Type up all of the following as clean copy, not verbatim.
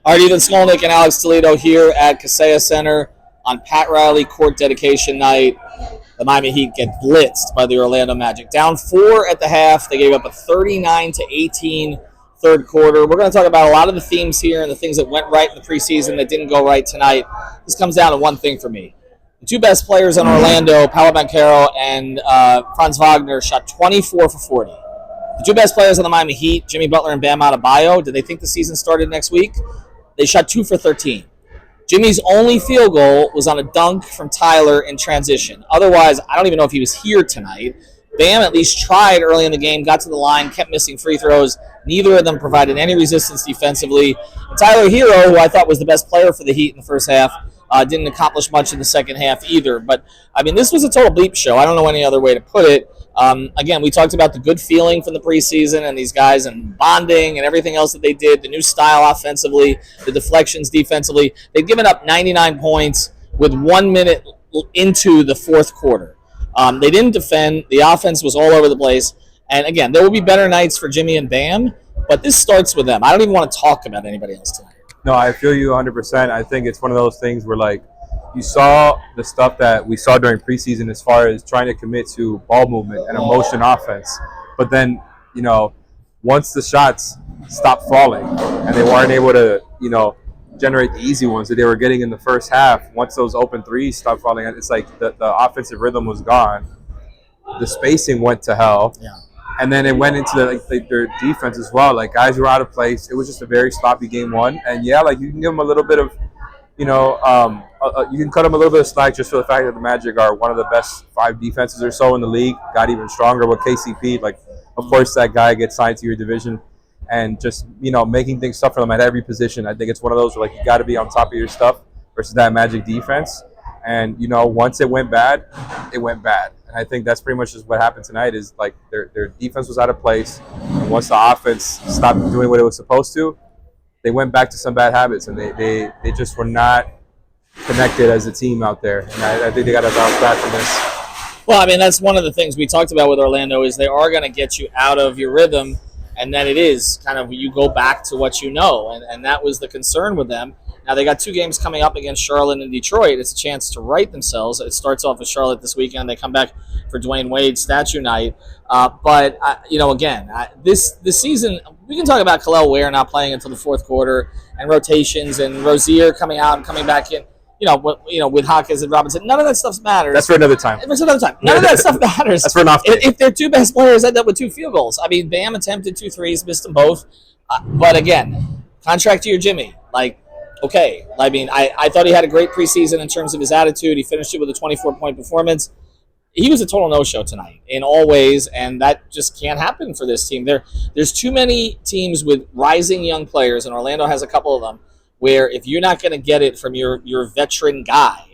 All right, Ethan Skolnick and Alex Toledo here at Kaseya Center on Pat Riley Court Dedication Night. The Miami Heat get blitzed by the Orlando Magic. Down 4 at the half. They gave up a 39-18 third quarter. We're going to talk about a lot of the themes here and the things that went right in the preseason that didn't go right tonight. This comes down to one thing for me. The two best players in Orlando, Paolo Banchero and Franz Wagner, shot 24 for 40. The two best players on the Miami Heat, Jimmy Butler and Bam Adebayo, did they think the season started next week? They shot 2 for 13. Jimmy's only field goal was on a dunk from Tyler in transition. Otherwise, I don't even know if he was here tonight. Bam at least tried early in the game, got to the line, kept missing free throws. Neither of them provided any resistance defensively. And Tyler Hero, who I thought was the best player for the Heat in the first half, didn't accomplish much in the second half either. But, I mean, this was a total bleep show. I don't know any other way to put it. Again, we talked about the good feeling from the preseason and these guys and bonding and everything else that they did, the new style offensively, the deflections defensively. They'd given up 99 points with 1 minute into the fourth quarter. They didn't defend. The offense was all over the place. And, again, there will be better nights for Jimmy and Bam, but this starts with them. I don't even want to talk about anybody else tonight. No, I feel you 100%. I think it's one of those things where, like, you saw the stuff that we saw during preseason as far as trying to commit to ball movement and motion offense. But then, you know, once the shots stopped falling and they weren't able to, you know, generate the easy ones that they were getting in the first half, once those open threes stopped falling, it's like the offensive rhythm was gone. The spacing went to hell. Yeah. And then it went into their defense as well. Like, guys were out of place. It was just a very sloppy game one. And, yeah, like, you can give them a little bit of, you know, you can cut them a little bit of slack just for the fact that the Magic are one of the best 5 defenses or so in the league. Got even stronger with KCP. Like, of course, that guy gets signed to your division. And just, you know, making things tough for them at every position. I think it's one of those where, like, you got to be on top of your stuff versus that Magic defense. And, you know, once it went bad, it went bad. And I think that's pretty much just what happened tonight is, like, their defense was out of place. And once the offense stopped doing what it was supposed to, they went back to some bad habits. And they just were not connected as a team out there. And I think they got to bounce back from this. Well, I mean, that's one of the things we talked about with Orlando is they are going to get you out of your rhythm. And then it is kind of you go back to what you know. And that was the concern with them. Now, they got 2 games coming up against Charlotte and Detroit. It's a chance to right themselves. It starts off with Charlotte this weekend. They come back for Dwayne Wade's statue night. But, you know, again, this season, we can talk about Khalil Ware not playing until the fourth quarter and rotations and Rozier coming out and coming back in. You know, with Hawkins and Robinson, none of that stuff matters. That's for another time. None of that stuff matters. That's for an off day. If their 2 best players end up with 2 field goals. I mean, Bam attempted 2 threes, missed them both. But again, contract to your Jimmy. Like, okay. I mean, I thought he had a great preseason in terms of his attitude. He finished it with a 24-point performance. He was a total no-show tonight in all ways, and that just can't happen for this team. There's too many teams with rising young players, and Orlando has a couple of them, where if you're not going to get it from your veteran guy,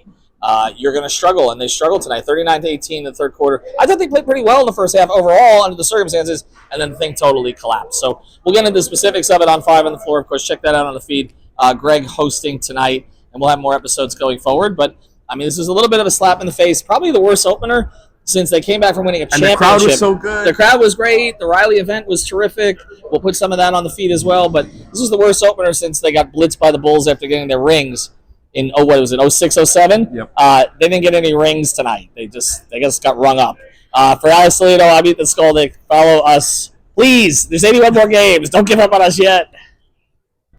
you're going to struggle, and they struggled tonight, 39-18 in the third quarter. I thought they played pretty well in the first half overall under the circumstances, and then the thing totally collapsed. So we'll get into the specifics of it on 5 on the Floor. Of course, check that out on the feed. Greg hosting tonight, and we'll have more episodes going forward. But, I mean, this is a little bit of a slap in the face, probably the worst opener since they came back from winning a championship. And the crowd was so good. The crowd was great. The Riley event was terrific. We'll put some of that on the feed as well. But this is the worst opener since they got blitzed by the Bulls after getting their rings in, 06, 07? Yep. They didn't get any rings tonight. They just got rung up. For Alex Toledo, I'm Ethan Skolnick. Follow us. Please, there's 81 more games. Don't give up on us yet.